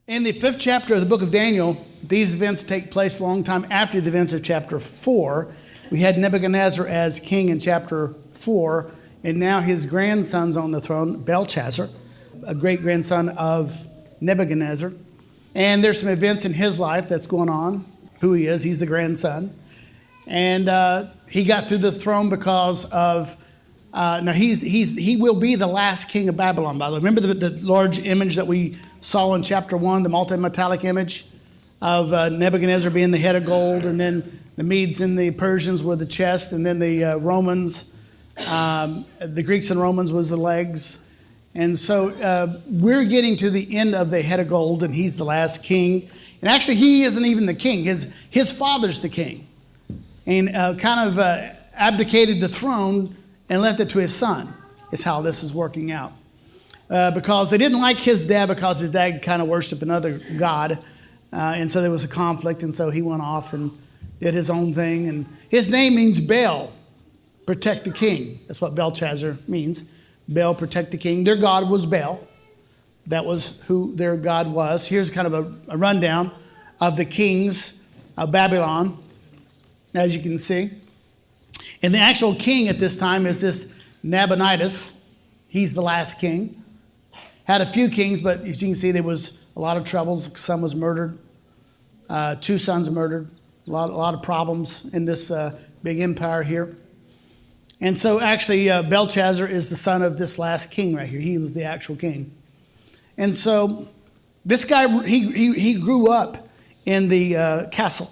In the 5th chapter of the book of Daniel, these events take place a long time after the events of chapter 4. We had Nebuchadnezzar as king in chapter 4, and now his grandson's on the throne, Belshazzar, a great-grandson of Nebuchadnezzar. And there's some events in his life that's going on, who he is. He's the grandson. And he got through the throne because of, he will be the last king of Babylon, by the way. Remember the large image that we saw in chapter 1, the multi-metallic image of Nebuchadnezzar being the head of gold, and then the Medes and the Persians were the chest, and then the Romans, the Greeks and Romans was the legs. And so we're getting to the end of the head of gold, and he's the last king. And actually, he isn't even the king. His father's the king. And kind of abdicated the throne and left it to his son, is how this is working out. Because they didn't like his dad because his dad kind of worshiped another god. And so there was a conflict, and so he went off and did his own thing. And his name means Baal, protect the king. That's what Belshazzar means. Baal, protect the king. Their god was Baal. That was who their god was. Here's kind of a rundown of the kings of Babylon, as you can see. And the actual king at this time is this Nabonidus. He's the last king. Had a few kings, but as you can see, there was a lot of troubles. Son was murdered. 2 sons murdered. A lot of problems in this big empire here. And so actually, Belshazzar is the son of this last king right here. He was the actual king. And so this guy, he grew up in the castle.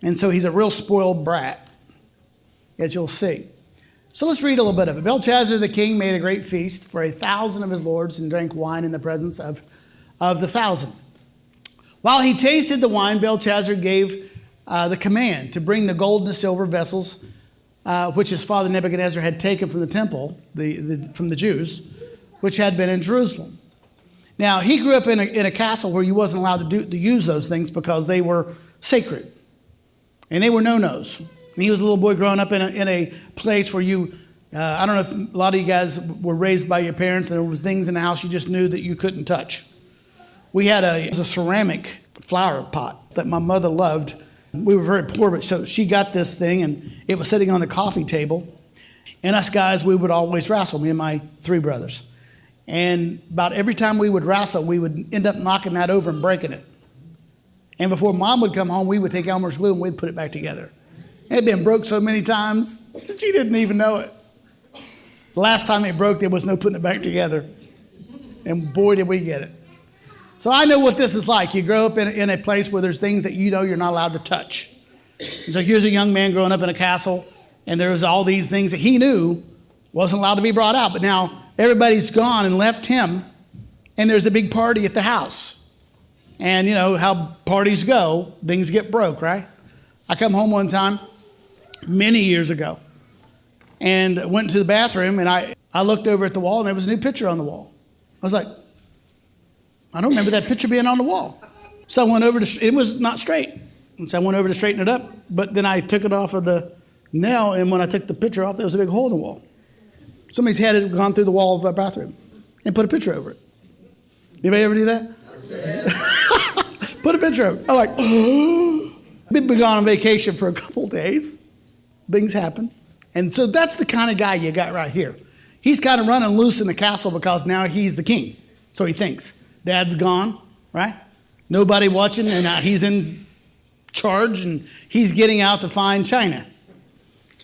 And so he's a real spoiled brat, as you'll see. So let's read a little bit of it. Belshazzar the king made a great feast for 1,000 of his lords and drank wine in the presence of the 1,000. While he tasted the wine, Belshazzar gave the command to bring the gold and the silver vessels, which his father Nebuchadnezzar had taken from the temple, from the Jews, which had been in Jerusalem. Now, he grew up in a castle where you wasn't allowed to use those things because they were sacred. And they were no-nos. And he was a little boy growing up in a place where I don't know if a lot of you guys were raised by your parents and there was things in the house you just knew that you couldn't touch. We had a ceramic flower pot that my mother loved. We were very poor, but so she got this thing and it was sitting on the coffee table. And us guys, we would always wrestle, me and my 3 brothers. And about every time we would wrestle, we would end up knocking that over and breaking it. And before Mom would come home, we would take Elmer's glue and we'd put it back together. It had been broke so many times that she didn't even know it. The last time it broke, there was no putting it back together. And boy, did we get it. So I know what this is like. You grow up in a place where there's things that you know you're not allowed to touch. And so here's a young man growing up in a castle, and there's all these things that he knew wasn't allowed to be brought out. But now everybody's gone and left him, and there's a big party at the house. And you know how parties go, things get broke, right? I come home one time, many years ago, and went to the bathroom, and I looked over at the wall, and there was a new picture on the wall. I was like, I don't remember that picture being on the wall. So I went over it was not straight. And so I went over to straighten it up, but then I took it off of the nail, and when I took the picture off, there was a big hole in the wall. Somebody's head had gone through the wall of the bathroom and put a picture over it. Anybody ever do that? Put a picture over it. I'm like, oh. We've been gone on vacation for a couple days. Things happen. And so that's the kind of guy you got right here. He's kind of running loose in the castle because now he's the king. So he thinks. Dad's gone, right? Nobody watching, and he's in charge, and he's getting out to find China.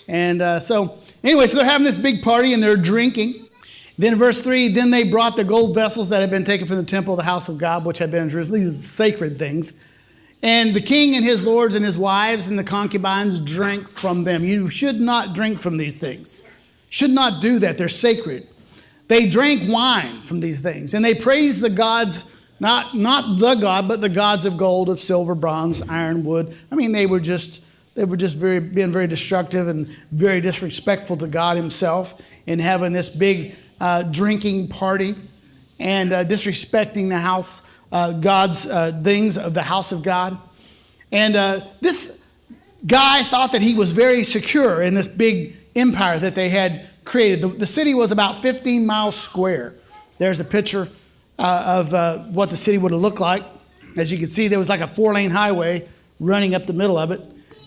And so they're having this big party, and they're drinking. Then in verse 3, then they brought the gold vessels that had been taken from the temple of the house of God, which had been in Jerusalem. These sacred things. And the king and his lords and his wives and the concubines drank from them. You should not drink from these things. Should not do that. They're sacred. They drank wine from these things. And they praised the gods, not the God, but the gods of gold, of silver, bronze, iron, wood. I mean, they were just being very destructive and very disrespectful to God himself in having this big drinking party and disrespecting the house God's things of the house of God. And this guy thought that he was very secure in this big empire that they had created. The city was about 15 miles square. There's a picture of what the city would have looked like. As you can see, there was like a 4-lane highway running up the middle of it.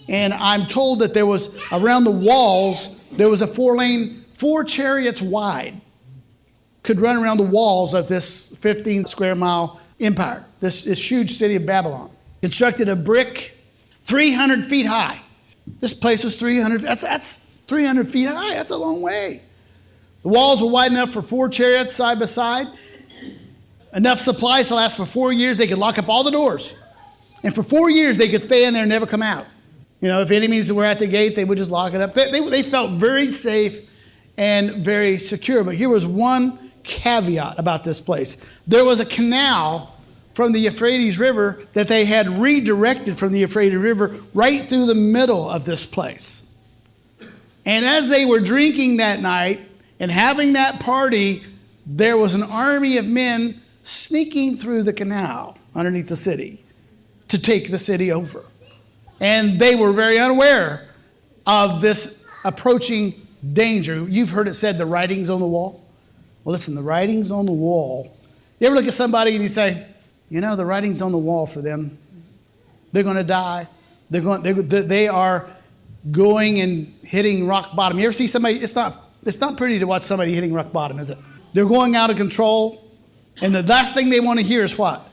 And I'm told that there was, around the walls, there was a 4-lane, 4 chariots wide, could run around the walls of this 15 square mile empire, this huge city of Babylon. Constructed of brick, 300 feet high. This place was 300, that's 300 feet high. That's a long way. The walls were wide enough for 4 chariots side by side. Enough supplies to last for 4 years. They could lock up all the doors. And for 4 years, they could stay in there and never come out. You know, if enemies were at the gates, they would just lock it up. They felt very safe and very secure. But here was one caveat about this place. There was a canal from the Euphrates River that they had redirected from the Euphrates River right through the middle of this place. And as they were drinking that night and having that party, there was an army of men sneaking through the canal underneath the city to take the city over. And they were very unaware of this approaching danger. You've heard it said, the writing's on the wall. Well, listen, the writing's on the wall. You ever look at somebody and you say, you know, the writing's on the wall for them. They're going to die. They are going and hitting rock bottom. You ever see somebody? It's not pretty to watch somebody hitting rock bottom, is it? They're going out of control. And the last thing they want to hear is what?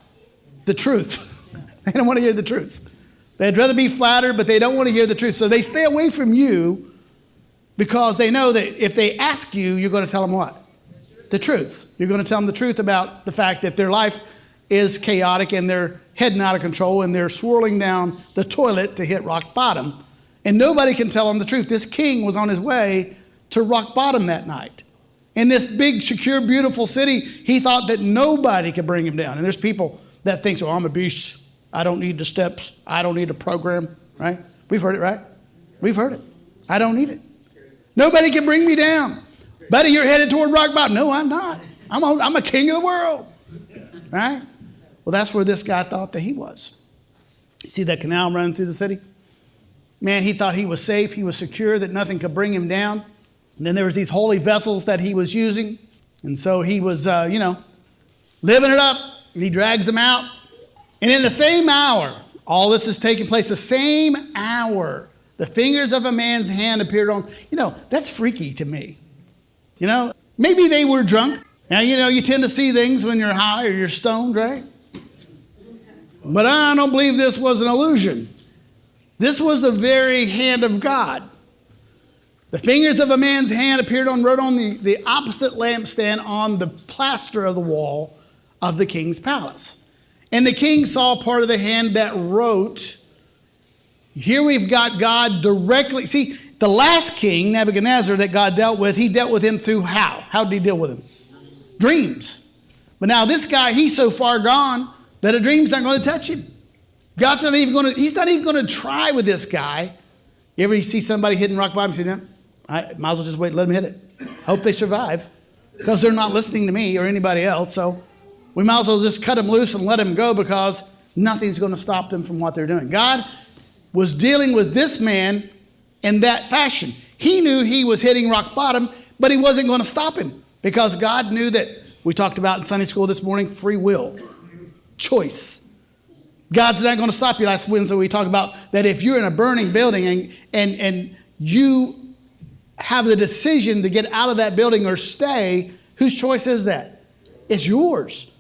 The truth. They don't want to hear the truth. They'd rather be flattered, but they don't want to hear the truth. So they stay away from you because they know that if they ask you, you're going to tell them what? The truth. You're going to tell them the truth about the fact that their life is chaotic and they're heading out of control and they're swirling down the toilet to hit rock bottom. And nobody can tell them the truth. This king was on his way to rock bottom that night. In this big, secure, beautiful city, he thought that nobody could bring him down. And there's people that think, oh, I'm a beast. I don't need the steps. I don't need a program, right? We've heard it, right? We've heard it. I don't need it. Nobody can bring me down. Buddy, you're headed toward rock bottom. No, I'm not. I'm a king of the world, right? Well, that's where this guy thought that he was. You see that canal running through the city? Man, he thought he was safe. He was secure, that nothing could bring him down. And then there was these holy vessels that he was using. And so he was, living it up. He drags them out. And in the same hour, all this is taking place, the same hour, the fingers of a man's hand appeared on. That's freaky to me. Maybe they were drunk. Now, you tend to see things when you're high or you're stoned, right? But I don't believe this was an illusion. This was the very hand of God. The fingers of a man's hand wrote on the opposite lampstand on the plaster of the wall of the king's palace. And the king saw part of the hand that wrote. Here we've got God directly. See, the last king, Nebuchadnezzar, that God dealt with, he dealt with him through how? How did he deal with him? Dreams. But now this guy, he's so far gone that a dream's not going to touch him. God's not even going to, he's not even going to try with this guy. You ever see somebody hitting rock bottom and say, no, I might as well just wait and let them hit it. Hope they survive because they're not listening to me or anybody else. So we might as well just cut them loose and let them go because nothing's going to stop them from what they're doing. God was dealing with this man in that fashion. He knew he was hitting rock bottom, but he wasn't going to stop him because God knew that, we talked about in Sunday school this morning, free will, choice. God's not going to stop you. Last Wednesday we talked about that if you're in a burning building and you have the decision to get out of that building or stay, whose choice is that? It's yours.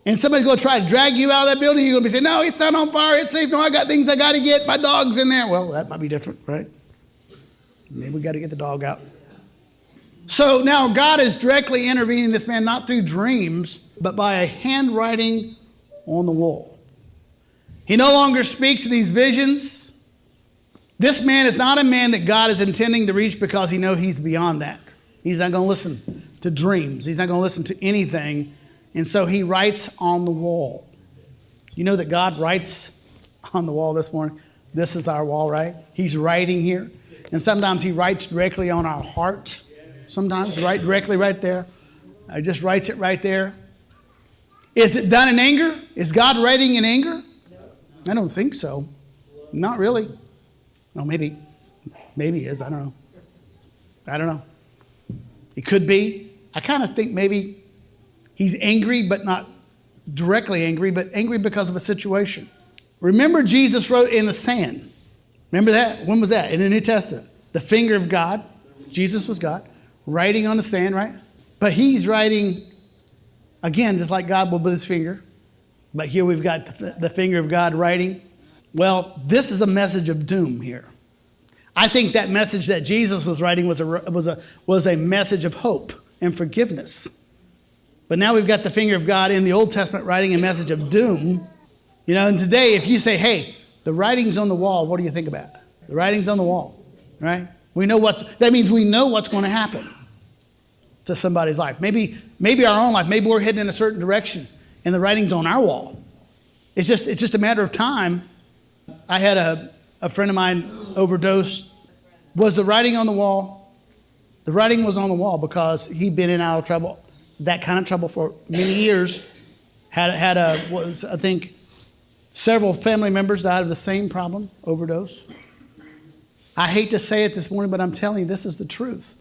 And somebody's going to try to drag you out of that building. You're going to be saying, no, it's not on fire. It's safe. No, I got things I got to get. My dog's in there. Well, that might be different, right? Maybe we got to get the dog out. So now God is directly intervening this man, not through dreams, but by a handwriting on the wall. He no longer speaks in these visions. This man is not a man that God is intending to reach because he knows he's beyond that. He's not going to listen to dreams. He's not going to listen to anything. And so he writes on the wall. You know that God writes on the wall this morning? This is our wall, right? He's writing here. And sometimes he writes directly on our heart. Sometimes right directly right there. He just writes it right there. Is it done in anger? Is God writing in anger? I don't think so. Not really. Well, maybe. Maybe he is. I don't know. It could be. I kind of think maybe he's angry, but not directly angry, but angry because of a situation. Remember, Jesus wrote in the sand. Remember that? When was that? In the New Testament. The finger of God. Jesus was God. Writing on the sand, right? But he's writing, again, just like God will with his finger. But here we've got the finger of God writing. Well, this is a message of doom here. I think that message that Jesus was writing was a message of hope and forgiveness. But now we've got the finger of God in the Old Testament writing a message of doom. You know, and today if you say, hey, the writing's on the wall, what do you think about? The writing's on the wall, right? That means we know what's going to happen to somebody's life. Maybe our own life. Maybe we're heading in a certain direction and the writing's on our wall. It's just a matter of time. I had a friend of mine overdose. Was the writing on the wall? The writing was on the wall because he'd been in and out of trouble, that kind of trouble for many years. I think several family members died of the same problem, overdose. I hate to say it this morning, but I'm telling you, this is the truth.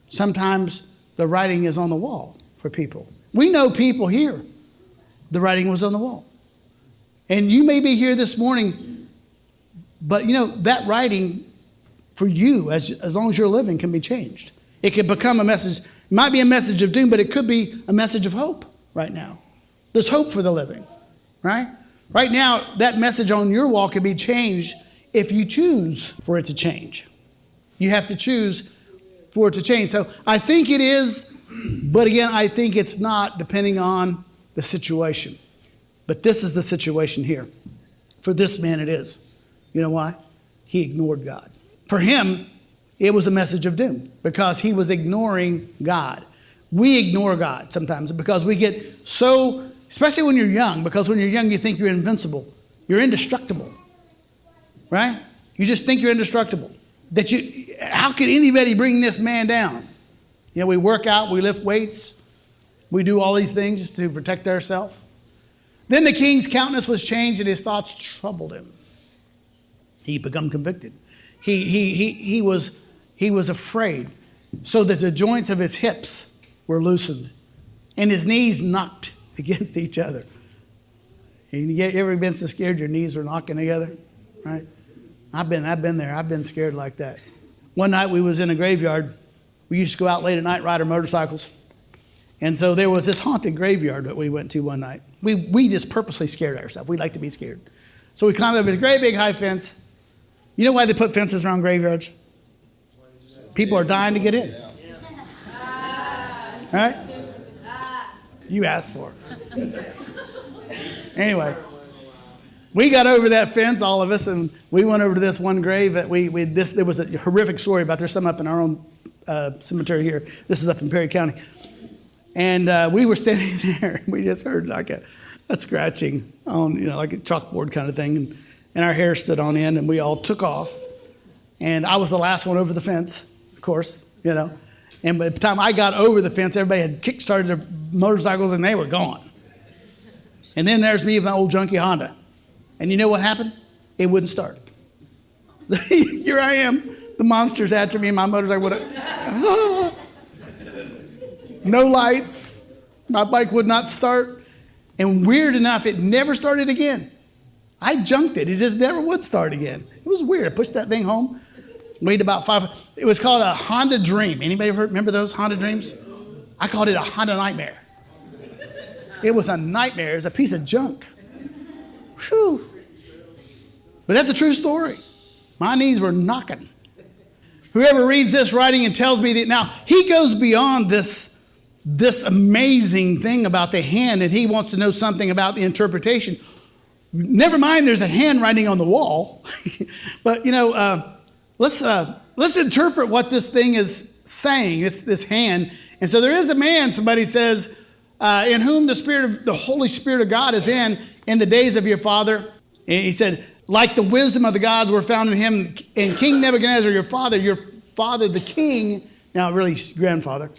Sometimes the writing is on the wall for people. We know people here, the writing was on the wall. And you may be here this morning, but you know, that writing for you, as long as you're living, can be changed. It could become a message, it might be a message of doom, but it could be a message of hope right now. There's hope for the living, right? Right now, that message on your wall can be changed if you choose for it to change. You have to choose for it to change. So I think it is, but again, I think it's not, depending on the situation. But this is the situation here. For this man it is. You know why? He ignored God. For him, it was a message of doom because he was ignoring God. We ignore God sometimes because we get so, especially when you're young, because when you're young you think you're invincible. You're indestructible. Right? You just think you're indestructible. How could anybody bring this man down? You know, we work out, we lift weights, we do all these things just to protect ourselves. Then the king's countenance was changed and his thoughts troubled him. He became convicted. He was afraid, so that the joints of his hips were loosened and his knees knocked against each other. You ever been so scared your knees are knocking together? Right? I've been there. I've been scared like that. One night we was in a graveyard. We used to go out late at night and ride our motorcycles. And so there was this haunted graveyard that we went to one night. We just purposely scared ourselves. We like to be scared. So we climbed up this great big high fence. You know why they put fences around graveyards? People are dying to get in. Right? You asked for it. Anyway, we got over that fence, all of us, and we went over to this one grave that there was a horrific story about. There's some up in our own cemetery here. This is up in Perry County. And we were standing there, and we just heard like a scratching on, like a chalkboard kind of thing. And our hair stood on end, and we all took off. And I was the last one over the fence, of course, And by the time I got over the fence, everybody had kick-started their motorcycles, and they were gone. And then there's me with my old junky Honda. And you know what happened? It wouldn't start. So here I am, the monster's after me, and my motorcycle would no lights. My bike would not start. And weird enough, it never started again. I junked it. It just never would start again. It was weird. I pushed that thing home. Weighed about 5. It was called a Honda Dream. Anybody remember those Honda Dreams? I called it a Honda Nightmare. It was a nightmare. It was a piece of junk. Whew. But that's a true story. My knees were knocking. Whoever reads this writing and tells me that now he goes beyond this amazing thing about the hand, and he wants to know something about the interpretation. Never mind there's a handwriting on the wall. But, let's interpret what this thing is saying, this hand. And so there is a man, somebody says, in whom the Holy Spirit of God is in the days of your father. And he said, like the wisdom of the gods were found in him, and King Nebuchadnezzar, your father the king, now really grandfather,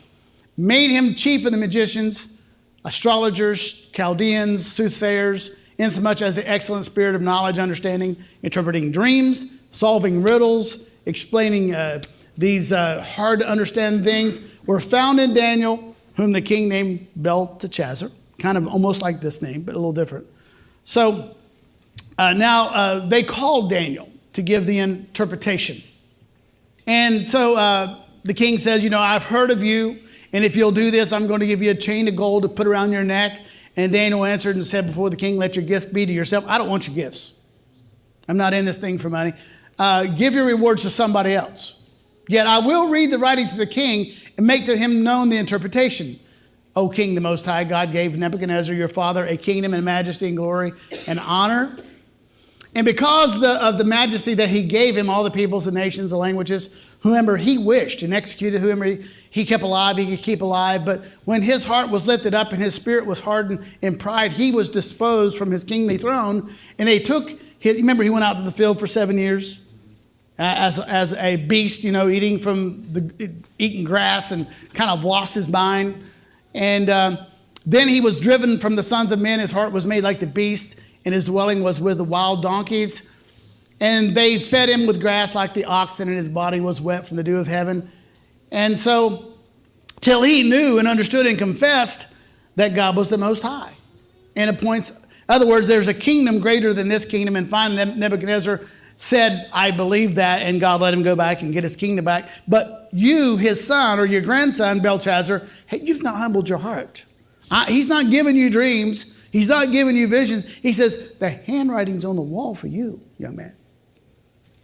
made him chief of the magicians, astrologers, Chaldeans, soothsayers, insomuch as the excellent spirit of knowledge, understanding, interpreting dreams, solving riddles, explaining these hard to understand things, were found in Daniel, whom the king named Belteshazzar, kind of almost like this name, but a little different. So now they called Daniel to give the interpretation. And so the king says, I've heard of you, and if you'll do this, I'm going to give you a chain of gold to put around your neck. And Daniel answered and said before the king, let your gifts be to yourself. I don't want your gifts. I'm not in this thing for money. Give your rewards to somebody else. Yet I will read the writing to the king and make to him known the interpretation. O King, the Most High, God gave Nebuchadnezzar, your father, a kingdom and majesty and glory and honor. And because of the majesty that he gave him, all the peoples, the nations, the languages, whomever he wished and executed, whomever he kept alive, he could keep alive. But when his heart was lifted up and his spirit was hardened in pride, he was disposed from his kingly throne. And they took his, remember he went out to the field for 7 years as a beast, eating grass and kind of lost his mind. And then he was driven from the sons of men. His heart was made like the beast, and his dwelling was with the wild donkeys. And they fed him with grass like the oxen, and his body was wet from the dew of heaven. And so, till he knew and understood and confessed that God was the Most High. And appoints, in other words, there's a kingdom greater than this kingdom. And finally, Nebuchadnezzar said, I believe that, and God let him go back and get his kingdom back. But you, his son, or your grandson, Belshazzar, hey, you've not humbled your heart. He's not giving you dreams. He's not giving you visions. He says, the handwriting's on the wall for you, young man.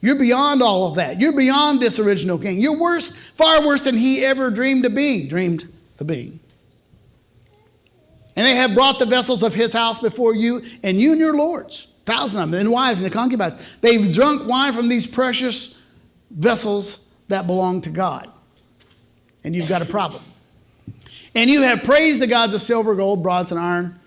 You're beyond all of that. You're beyond this original king. You're worse, far worse than he ever dreamed of being. And they have brought the vessels of his house before you and your lords, thousands of them, and wives and the concubines. They've drunk wine from these precious vessels that belong to God. And you've got a problem. And you have praised the gods of silver, gold, bronze, and iron.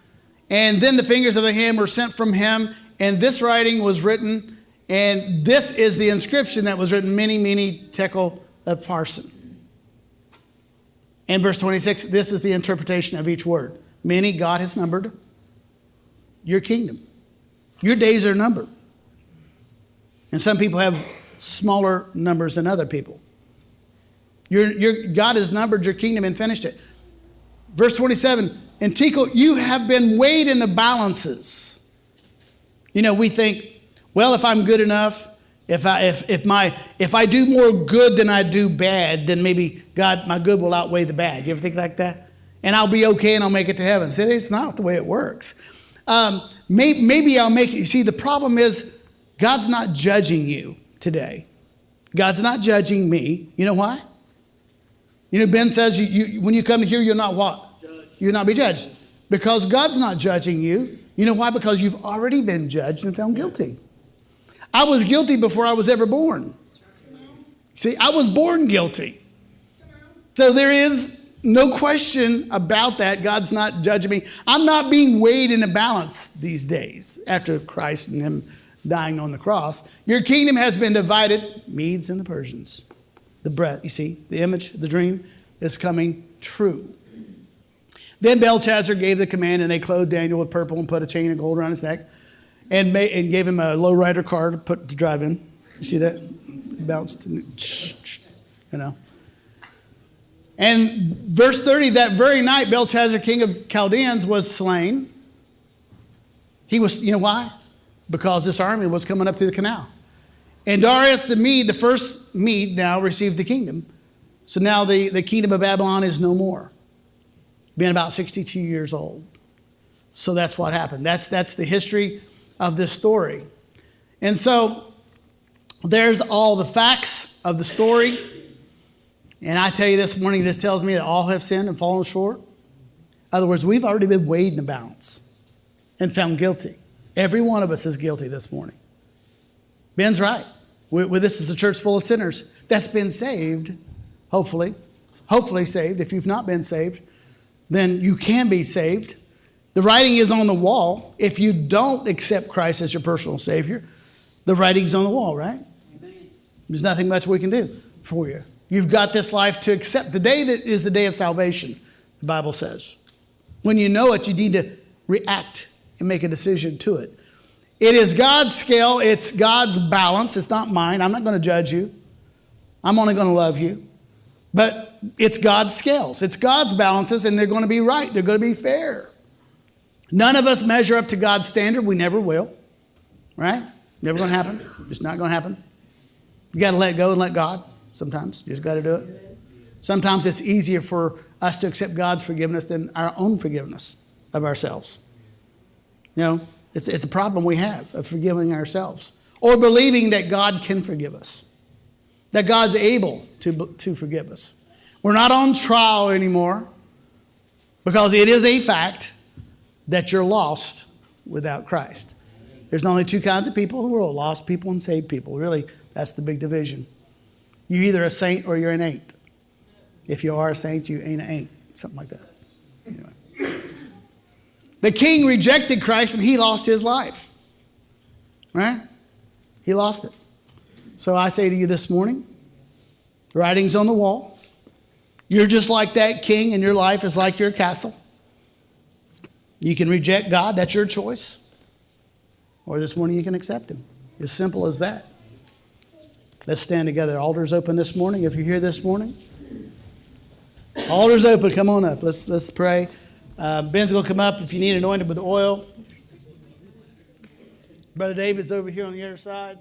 And then the fingers of the hand were sent from him, and this writing was written, and this is the inscription that was written, many, many tekel of parson. And verse 26, this is the interpretation of each word. Many, God has numbered your kingdom. Your days are numbered. And some people have smaller numbers than other people. God has numbered your kingdom and finished it. Verse 27, and Tekel, you have been weighed in the balances. We think, well, if I'm good enough, if I do more good than I do bad, then maybe God, my good will outweigh the bad. You ever think like that? And I'll be okay and I'll make it to heaven. See, it's not the way it works. Maybe I'll make it. You see, the problem is God's not judging you today. God's not judging me. You know why? Ben says when you come to here, you'll not what? You'll not be judged. Because God's not judging you. You know why? Because you've already been judged and found guilty. I was guilty before I was ever born. See, I was born guilty. So there is no question about that. God's not judging me. I'm not being weighed in a balance these days after Christ and him dying on the cross. Your kingdom has been divided, Medes and the Persians. The breath, you see, the image, the dream is coming true. Then Belshazzar gave the command, and they clothed Daniel with purple and put a chain of gold around his neck and gave him a lowrider car to drive in. You see that? It bounced. And verse 30, that very night, Belshazzar, king of Chaldeans, was slain. He was, why? Because this army was coming up through the canal. And Darius the Mede, the first Mede, now received the kingdom. So now the kingdom of Babylon is no more. Being about 62 years old. So that's what happened. That's the history of this story. And so there's all the facts of the story. And I tell you this morning, this tells me that all have sinned and fallen short. In other words, we've already been weighed in the balance and found guilty. Every one of us is guilty this morning. Ben's right. This is a church full of sinners that's been saved, hopefully saved. If you've not been saved, then you can be saved. The writing is on the wall. If you don't accept Christ as your personal Savior, the writing's on the wall, right? Amen. There's nothing much we can do for you. You've got this life to accept. The day that is the day of salvation, the Bible says. When you know it, you need to react and make a decision to it. It is God's scale. It's God's balance. It's not mine. I'm not going to judge you. I'm only going to love you. But it's God's scales. It's God's balances, and they're going to be right. They're going to be fair. None of us measure up to God's standard. We never will. Right? Never going to happen. Just not going to happen. You got to let go and let God sometimes. You just got to do it. Sometimes it's easier for us to accept God's forgiveness than our own forgiveness of ourselves. You know, it's a problem we have of forgiving ourselves or believing that God can forgive us, that God's able to forgive us. We're not on trial anymore because it is a fact that you're lost without Christ. There's only two kinds of people in the world, lost people and saved people. Really, that's the big division. You're either a saint or you're an ain't. If you are a saint, you ain't an ain't. Something like that. Anyway. The king rejected Christ and he lost his life. Right? He lost it. So I say to you this morning, writing's on the wall. You're just like that king and your life is like your castle. You can reject God. That's your choice. Or this morning you can accept him. As simple as that. Let's stand together. Altar's open this morning. If you're here this morning, altar's open. Come on up. Let's pray. Ben's going to come up if you need anointed with oil. Brother David's over here on the other side.